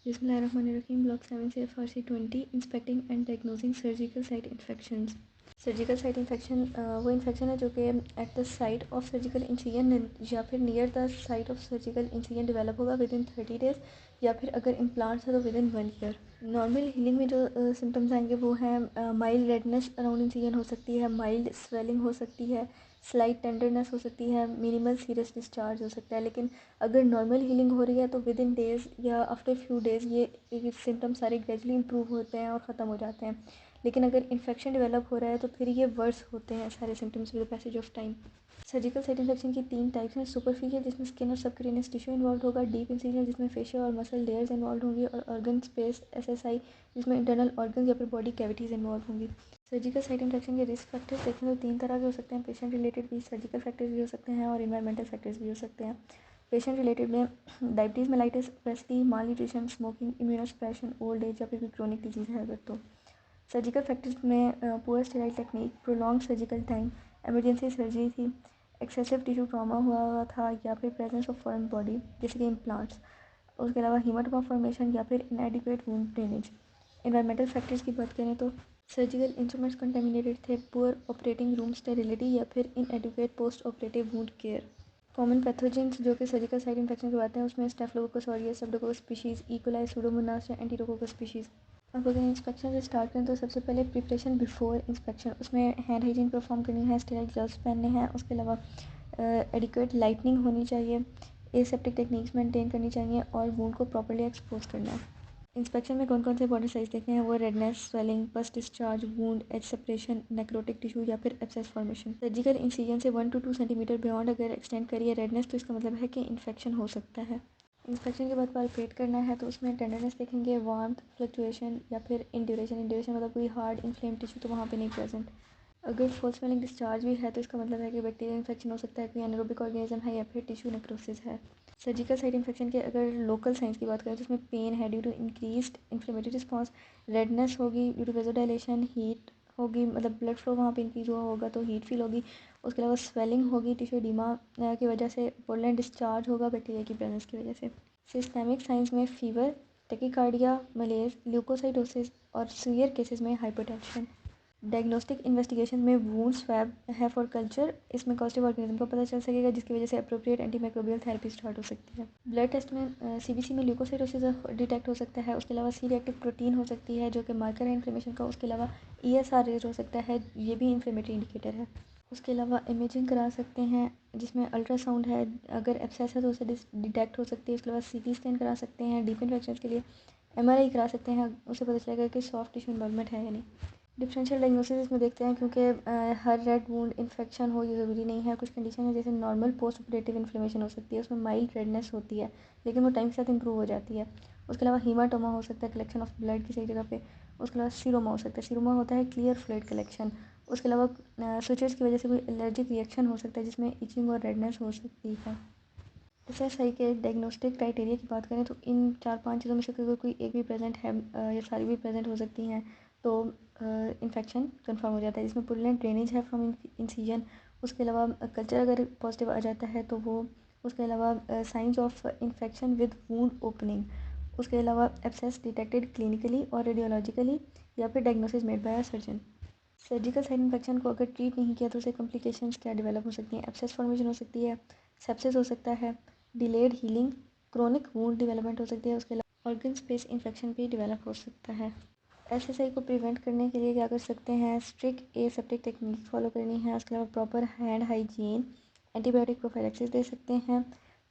बिस्मिल्लाहिर्रहमानिर्रहीम। ब्लॉक 7 से FRC 20 inspecting and diagnosing surgical site infections. Surgical site infection वो infection है जो कि at the site of surgical incision या फिर near the site of surgical incision develop होगा विद इन 30 डेज़, या फिर अगर इम्प्लांट्स है तो with in 1 year. Normal healing में जो सिम्टम्स आएंगे वो हैं माइल्ड रेडनेस अराउंड इंसिजन हो सकती है, माइल्ड स्वेलिंग हो सकती है, स्लाइट टेंडरनेस हो सकती है, मिनिमल सीरियस डिस्चार्ज हो सकता है। लेकिन अगर नॉर्मल हीलिंग हो रही है तो विद इन डेज़ या आफ्टर फ्यू डेज़ ये सिम्टम्स सारे ग्रेजुअली इंप्रूव होते हैं और ख़त्म हो जाते हैं। लेकिन अगर इन्फेक्शन डेवलप हो रहा है तो फिर ये वर्स होते हैं सारे symptoms with the passage of time. Surgical site infection की 3 टाइप्स हैं। सुपरफिशियल जिसमें स्किन और सबक्यूटेनियस टिश्यू इन्वॉल्व होगा, डीप इंसिजन जिसमें फेशियल और मसल लेयर्स इन्वॉल्व होंगी, और ऑर्गन स्पेस SSI जिसमें इंटरनल ऑर्गन या फिर बॉडी कैविटीज़ इन्वॉल्व होंगी। सर्जिकल साइट इन्फेक्शन के रिस्क फैक्टर्स देखें तो 3 तरह के हो सकते हैं। पेशेंट रिलेटेड भी सर्जिकल फैक्टर्स भी हो सकते हैं और इन्वायरमेंटल फैक्टर्स भी हो सकते हैं। पेशेंट रिलेटेड में diabetes, mellitus, obesity, malnutrition, smoking, immunosuppression, old age या फिर क्रोनिक डिजीज़ है अगर तो। सर्जिकल फैक्टर्स में poor sterile technique, prolonged surgical time, emergency surgery थी, एक्सेसिव टिश्यू ट्रॉमा हुआ था या फिर प्रेजेंस ऑफ फॉरेन बॉडी जैसे कि इम्प्लांट्स, उसके अलावा हीमाटोमा फॉर्मेशन या फिर इनएडिक्वेट वुंड ड्रेनेज। एनवायरमेंटल फैक्टर्स की बात करें तो सर्जिकल इंस्ट्रूमेंट्स कंटेमिनेटेड थे, पुअर ऑपरेटिंग रूम स्टेरिलिटी या फिर इनएडिक्वेट post operative wound care. Common pathogens जो कि सर्जिकल साइट इन्फेक्शन करवाते हैं उसमें staphylococcus aureus, Streptococcus species, E coli, Pseudomonas या एंटीरोकोकस स्पीशीज़। अब अगर इंस्पेक्शन से स्टार्ट करें तो सबसे पहले प्रिपरेशन बिफोर इंस्पेक्शन, उसमें हैंड हाइजीन परफॉर्म करनी है, स्टेराइल ग्लव्स पहनने हैं, उसके अलावा एडिक्वेट लाइटनिंग होनी चाहिए, एसेप्टिक टेक्निक्स मेंटेन करनी चाहिए और वुंड को प्रॉपर्ली एक्सपोज करना है। इंस्पेक्शन में कौन कौन से बॉडी साइज देखे हैं वो redness, swelling, pus discharge, wound, edge separation, necrotic tissue या फिर एब्सेस फॉर्मेशन। सर्जिकल इंसिजन से 1 to 2 सेंटीमीटर बियॉन्ड अगर एक्सटेंड करिए रेडनेस तो इसका मतलब है कि इन्फेक्शन हो सकता है। इंस्पेक्शन के बाद पालपेट करना है तो उसमें टेंडरनेस देखेंगे, वार्मथ, फ्लक्चुएशन या फिर इंड्यूरेशन मतलब कोई हार्ड इन्फ्लेम टिश्यू तो वहाँ पे नहीं प्रेजेंट। अगर फुल स्मेलिंग डिस्चार्ज भी है तो इसका मतलब है कि बैक्टीरियल इन्फेक्शन हो सकता है, कोई एनारोबिक ऑर्गेनिज्म है या फिर टिश्यू नेक्रोसिस है। सर्जिकल साइट इन्फेक्शन के अगर लोकल साइंस की बात करें तो उसमें पेन है due to increased inflammatory response, redness होगी ड्यू टू वेजोडाइलेशन, हीट होगी मतलब ब्लड फ्लो वहाँ पे इंक्रीज हुआ होगा तो हीट फील होगी, उसके अलावा स्वेलिंग होगी टिश्यू एडिमा की वजह से, पोलन डिस्चार्ज होगा बैक्टीरिया की प्रेजेंस की वजह से। सिस्टेमिक साइंस में फीवर, टेकिकार्डिया, मलेज, ल्यूकोसाइटोसिस और सीवियर केसेस में हाइपरटेंशन। डायग्नोस्टिक इन्वेस्टिगेशन में वुंड स्वैब है फॉर कल्चर, इसमें कॉस्टिव ऑर्गेनिज्म का पता चल सकेगा जिसकी वजह से अप्रोप्रिएट एंटीमाइक्रोबियल थेरेपी स्टार्ट हो सकती है। ब्लड टेस्ट में CBC में ल्यूकोसाइटोसिस डिटेक्ट हो सकता है, उसके अलावा सी रिएक्टिव प्रोटीन हो सकती है जो कि मार्कर है इन्फ्लेमेशन का, उसके अलावा ESR रेज हो सकता है, ये भी इन्फ्लेमेटरी इंडिकेटर है। उसके अलावा इमेजिंग करा सकते हैं जिसमें अल्ट्रासाउंड है, अगर एब्सेस है तो उसे डिटेक्ट हो सकती है, उसके अलावा CT स्कैन करा सकते हैं, डीप इन्फेक्शन के लिए MRI करा सकते हैं, उससे पता चलेगा कि सॉफ्ट टिश्यू इन्वॉल्वमेंट है या नहीं। डिफरेंशियल डायग्नोसिस में देखते हैं क्योंकि हर रेड वुंड इन्फेक्शन हो ये ज़रूरी नहीं है। कुछ कंडीशन है जैसे नॉर्मल पोस्ट ऑपरेटिव इन्फ्लेमेशन हो सकती है, उसमें माइल्ड रेडनेस होती है लेकिन वो टाइम के साथ इंप्रूव हो जाती है। उसके अलावा हीमाटोमा हो सकता है, कलेक्शन ऑफ ब्लड की सही जगह पे। उसके अलावा सीरोमा हो सकता है, सीरोमा होता है क्लियर फ्लूइड कलेक्शन। उसके अलावा स्विचेस की वजह से कोई एलर्जिक रिएक्शन हो सकता है जिसमें इचिंग और रेडनेस हो सकती है। SSI के डायग्नोस्टिक क्राइटेरिया की बात करें तो इन 4-5 चीज़ों में से अगर कोई एक भी प्रेजेंट है या सारी भी प्रेजेंट हो सकती हैं तो इन्फेक्शन कंफर्म हो जाता है, जिसमें पुरलेंट ड्रेनेज है फ्रॉम इंसिजन। उसके अलावा कल्चर अगर पॉजिटिव आ जाता है तो वो, उसके अलावा science of infection with wound opening, उसके अलावा एब्सेस डिटेक्टेड क्लिनिकली और रेडियोलॉजिकली या फिर diagnosis made by a surgeon. Surgical site infection को अगर ट्रीट नहीं किया तो उसे कॉम्प्लिकेशंस क्या डेवलप हो सकती हैं। एब्सेस फॉर्मेशन हो सकती है, सेप्सिस हो सकता है, delayed healing, chronic wound development हो सकती है, उसके अलावा ऑर्गन स्पेस इन्फेक्शन भी डेवलप हो सकता है। SSI को प्रिवेंट करने के लिए क्या कर सकते हैं, स्ट्रिक्ट एसेप्टिक टेक्निक फॉलो करनी है, उसके अलावा proper hand hygiene, antibiotic prophylaxis दे सकते हैं,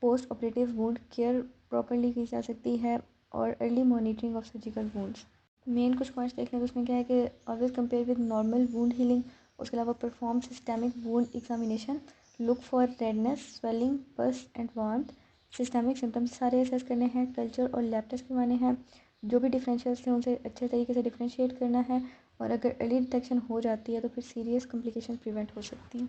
post operative wound care properly की जा सकती है और early monitoring of surgical wounds. Main कुछ पॉइंट्स देख लें तो उसमें क्या है कि always compare with normal wound healing, उसके अलावा perform systemic wound examination, look for redness, swelling, pus and warmth. Systemic symptoms सारे असेस करने हैं, कल्चर और लैब टेस्ट करवाने हैं, जो भी डिफरेंशियल्स थे उनसे अच्छे तरीके से डिफ्रेंशिएट करना है और अगर अर्ली डिटेक्शन हो जाती है तो फिर सीरियस कॉम्प्लिकेशन प्रिवेंट हो सकती हैं।